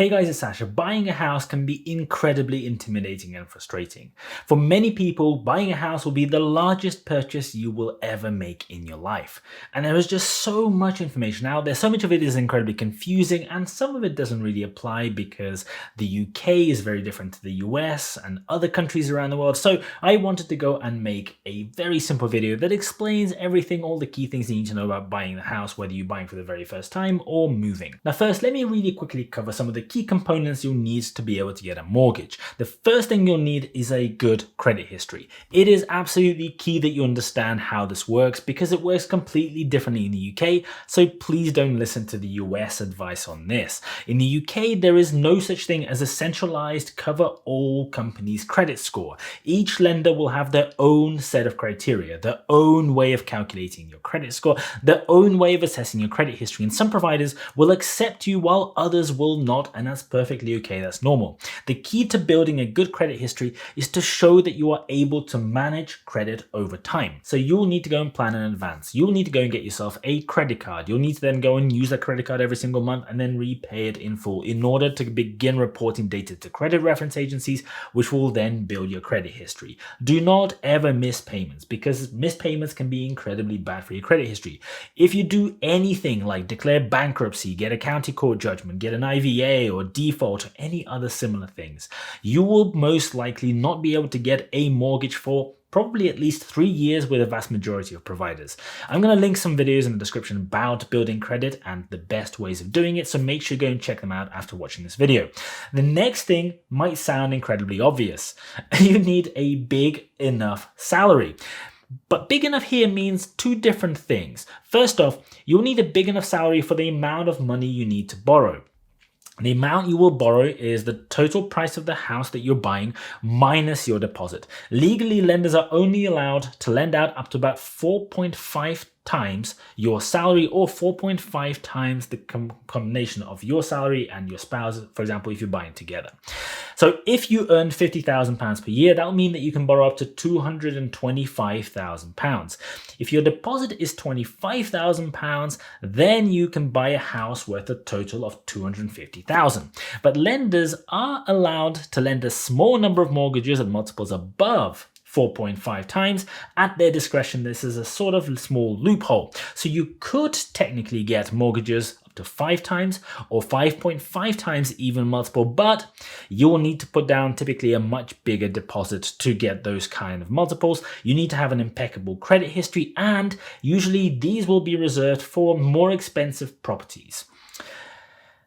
Hey guys, it's Sasha. Buying a house can be incredibly intimidating and frustrating. For many people, buying a house will be the largest purchase you will ever make in your life. And there is just so much information out there. So much of it is incredibly confusing, and some of it doesn't really apply because the UK is very different to the US and other countries around the world. So I wanted to go and make a very simple video that explains everything, all the key things you need to know about buying the house, whether you're buying for the very first time or moving. Now first, let me really quickly cover some of the key components you'll need to be able to get a mortgage. The first thing you'll need is a good credit history. It is absolutely key that you understand how this works because it works completely differently in the UK, so please don't listen to the US advice on this. In the UK, there is no such thing as a centralized cover-all company's credit score. Each lender will have their own set of criteria, their own way of calculating your credit score, their own way of assessing your credit history, and some providers will accept you while others will not, and that's perfectly okay, that's normal. The key to building a good credit history is to show that you are able to manage credit over time. So you'll need to go and plan in advance. You'll need to go and get yourself a credit card. You'll need to then go and use that credit card every single month and then repay it in full in order to begin reporting data to credit reference agencies, which will then build your credit history. Do not ever miss payments because missed payments can be incredibly bad for your credit history. If you do anything like declare bankruptcy, get a county court judgment, get an IVA or default or any other similar things, you will most likely not be able to get a mortgage for probably at least 3 years with a vast majority of providers. I'm going to link some videos in the description about building credit and the best ways of doing it, so make sure you go and check them out after watching this video. The next thing might sound incredibly obvious. You need a big enough salary. But big enough here means two different things. First off, you'll need a big enough salary for the amount of money you need to borrow. The amount you will borrow is the total price of the house that you're buying minus your deposit. Legally, lenders are only allowed to lend out up to about 4.5 times your salary, or 4.5 times the combination of your salary and your spouse, for example, if you're buying together. So if you earn £50,000 per year, that will mean that you can borrow up to £225,000. If your deposit is £25,000, then you can buy a house worth a total of £250,000. But lenders are allowed to lend a small number of mortgages at multiples above 4.5 times at their discretion. This is a sort of small loophole. So you could technically get mortgages up to 5 times or 5.5 times even multiple, but you will need to put down typically a much bigger deposit to get those kind of multiples. You need to have an impeccable credit history, and usually these will be reserved for more expensive properties.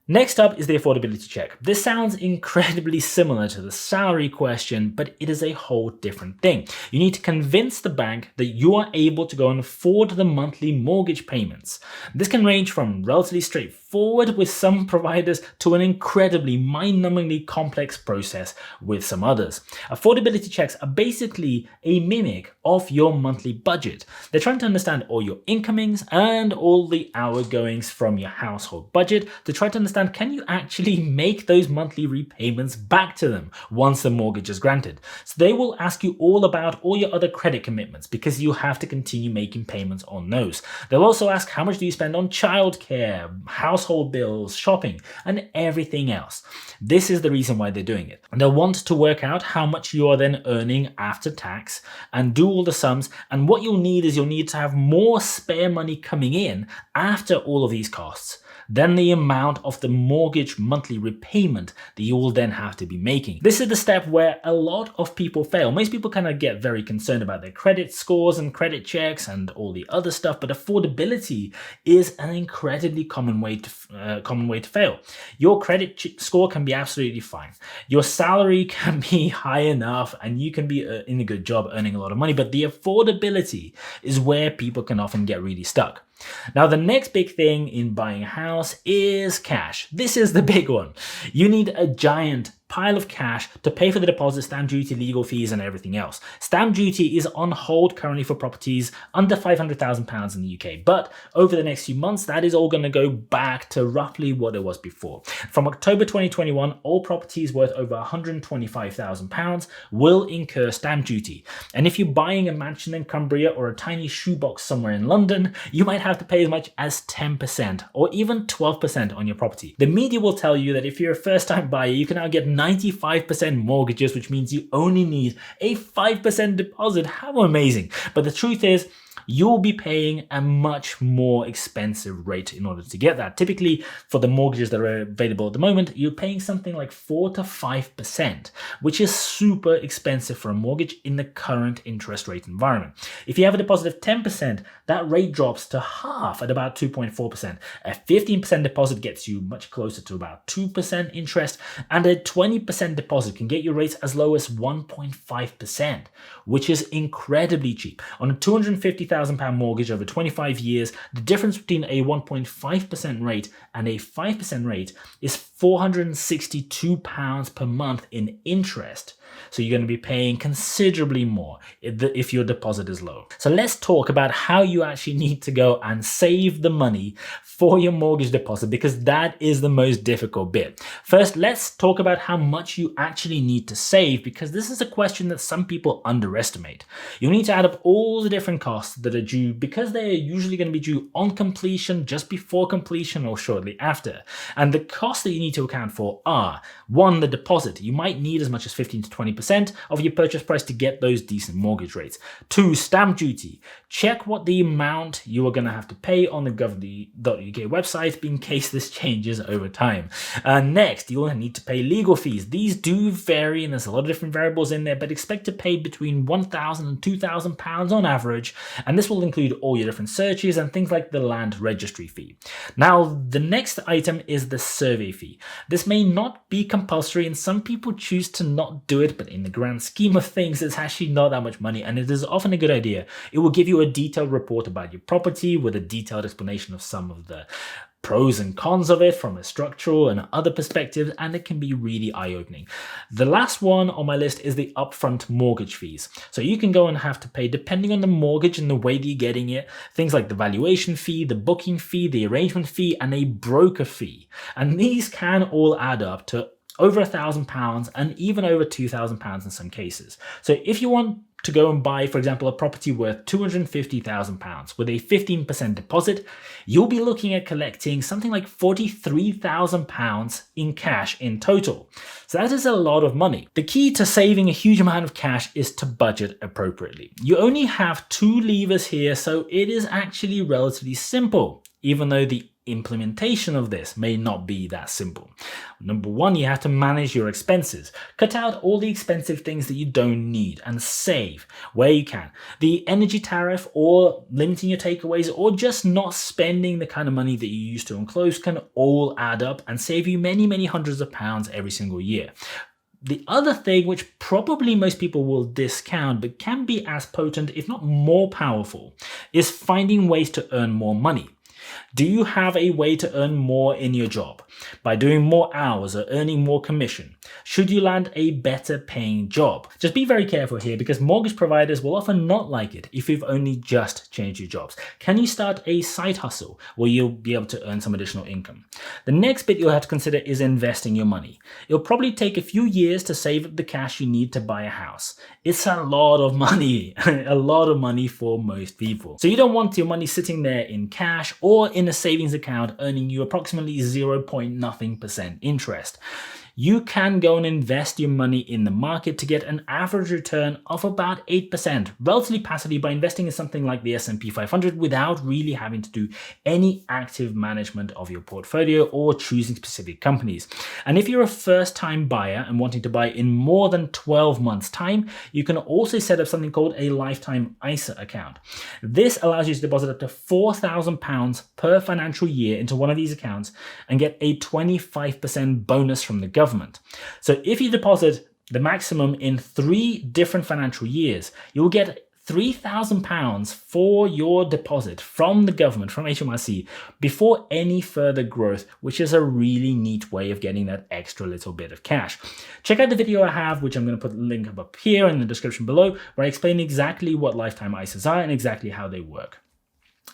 Next up is the affordability check. This sounds incredibly similar to the salary question, but it is a whole different thing. You need to convince the bank that you are able to go and afford the monthly mortgage payments. This can range from relatively straightforward with some providers to an incredibly mind-numbingly complex process with some others. Affordability checks are basically a mimic of your monthly budget. They're trying to understand all your incomings and all the outgoings from your household budget to try to understand, can you actually make those monthly repayments back to them once the mortgage is granted? So they will ask you all about all your other credit commitments because you have to continue making payments on those. They'll also ask how much do you spend on childcare, household bills, shopping, and everything else. This is the reason why they're doing it. And they'll want to work out how much you are then earning after tax and do all the sums. And what you'll need is you'll need to have more spare money coming in after all of these costs than the amount of the mortgage monthly repayment that you will then have to be making. This is the step where a lot of people fail. Most people kind of get very concerned about their credit scores and credit checks and all the other stuff, but affordability is an incredibly common way to fail. Your credit score can be absolutely fine. Your salary can be high enough and you can be in a good job earning a lot of money, but the affordability is where people can often get really stuck. Now, the next big thing in buying a house is cash. This is the big one. You need a giant pile of cash to pay for the deposit, stamp duty, legal fees, and everything else. Stamp duty is on hold currently for properties under £500,000 in the UK, but over the next few months, that is all going to go back to roughly what it was before. From October 2021, all properties worth over £125,000 will incur stamp duty. And if you're buying a mansion in Cumbria or a tiny shoebox somewhere in London, you might have to pay as much as 10% or even 12% on your property. The media will tell you that if you're a first-time buyer, you can now get 95% mortgages, which means you only need a 5% deposit. How amazing. But the truth is, you'll be paying a much more expensive rate in order to get that. Typically, for the mortgages that are available at the moment, you're paying something like 4 to 5%, which is super expensive for a mortgage in the current interest rate environment. If you have a deposit of 10%, that rate drops to half at about 2.4%. A 15% deposit gets you much closer to about 2% interest, and a 20% deposit can get your rates as low as 1.5%, which is incredibly cheap. On a £250,000 mortgage over 25 years, the difference between a 1.5% rate and a 5% rate is £462 per month in interest. So you're going to be paying considerably more if your deposit is low. So let's talk about how you actually need to go and save the money for your mortgage deposit, because that is the most difficult bit. First, let's talk about how much you actually need to save, because this is a question that some people underestimate. You need to add up all the different costs that are due, because they're usually going to be due on completion, just before completion, or shortly after. And the costs that you need to account for are: 1, the deposit. You might need as much as 15 to 20% of your purchase price to get those decent mortgage rates. 2, stamp duty. Check what the amount you are going to have to pay on the gov.uk website in case this changes over time. Next, you'll need to pay legal fees. These do vary, and there's a lot of different variables in there, but expect to pay between £1,000 and £2,000 on average, and this will include all your different searches and things like the land registry fee. Now, the next item is the survey fee. This may not be compulsory, and some people choose to not do it, but in the grand scheme of things, it's actually not that much money, and it is often a good idea. It will give you a detailed report about your property with a detailed explanation of some of the pros and cons of it from a structural and other perspectives, and it can be really eye-opening. The last one on my list is the upfront mortgage fees. So you can go and have to pay, depending on the mortgage and the way that you're getting it, things like the valuation fee, the booking fee, the arrangement fee, and a broker fee. And these can all add up to over £1,000 and even over £2,000 in some cases. So if you want to go and buy, for example, a property worth £250,000 with a 15% deposit, you'll be looking at collecting something like £43,000 in cash in total. So that is a lot of money. The key to saving a huge amount of cash is to budget appropriately. You only have 2 levers here, so it is actually relatively simple, even though the implementation of this may not be that simple. Number 1, you have to manage your expenses. Cut out all the expensive things that you don't need and save where you can. The energy tariff, or limiting your takeaways, or just not spending the kind of money that you used to on clothes can all add up and save you many, many hundreds of pounds every single year. The other thing, which probably most people will discount but can be as potent, if not more powerful, is finding ways to earn more money. Do you have a way to earn more in your job by doing more hours or earning more commission? Should you land a better paying job? Just be very careful here, because mortgage providers will often not like it if you've only just changed your jobs. Can you start a side hustle where you'll be able to earn some additional income? The next bit you'll have to consider is investing your money. It'll probably take a few years to save up the cash you need to buy a house. It's a lot of money, a lot of money for most people. So you don't want your money sitting there in cash or in a savings account earning you approximately 0.0% interest. You can go and invest your money in the market to get an average return of about 8%, relatively passively, by investing in something like the S&P 500 without really having to do any active management of your portfolio or choosing specific companies. And if you're a first-time buyer and wanting to buy in more than 12 months' time, you can also set up something called a lifetime ISA account. This allows you to deposit up to £4,000 per financial year into one of these accounts and get a 25% bonus from the government. So if you deposit the maximum in 3 different financial years, you'll get £3,000 for your deposit from the government, from HMRC, before any further growth, which is a really neat way of getting that extra little bit of cash. Check out the video I have, which I'm going to put the link up here in the description below, where I explain exactly what lifetime ISAs are and exactly how they work.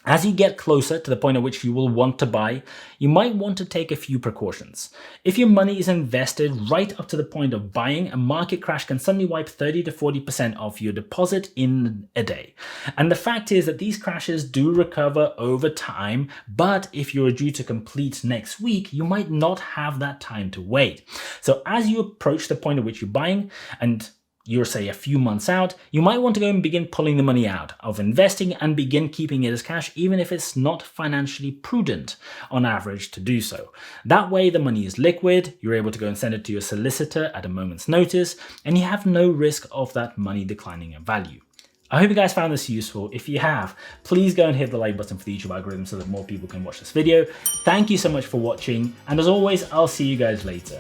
As you get closer to the point at which you will want to buy, you might want to take a few precautions. If your money is invested right up to the point of buying, a market crash can suddenly wipe 30 to 40% of your deposit in a day. And the fact is that these crashes do recover over time, but if you're due to complete next week, you might not have that time to wait. So as you approach the point at which you're buying, and you're say a few months out, you might want to go and begin pulling the money out of investing and begin keeping it as cash, even if it's not financially prudent on average to do so. That way the money is liquid, you're able to go and send it to your solicitor at a moment's notice, and you have no risk of that money declining in value. I hope you guys found this useful. If you have, please go and hit the like button for the YouTube algorithm so that more people can watch this video. Thank you so much for watching, and as always, I'll see you guys later.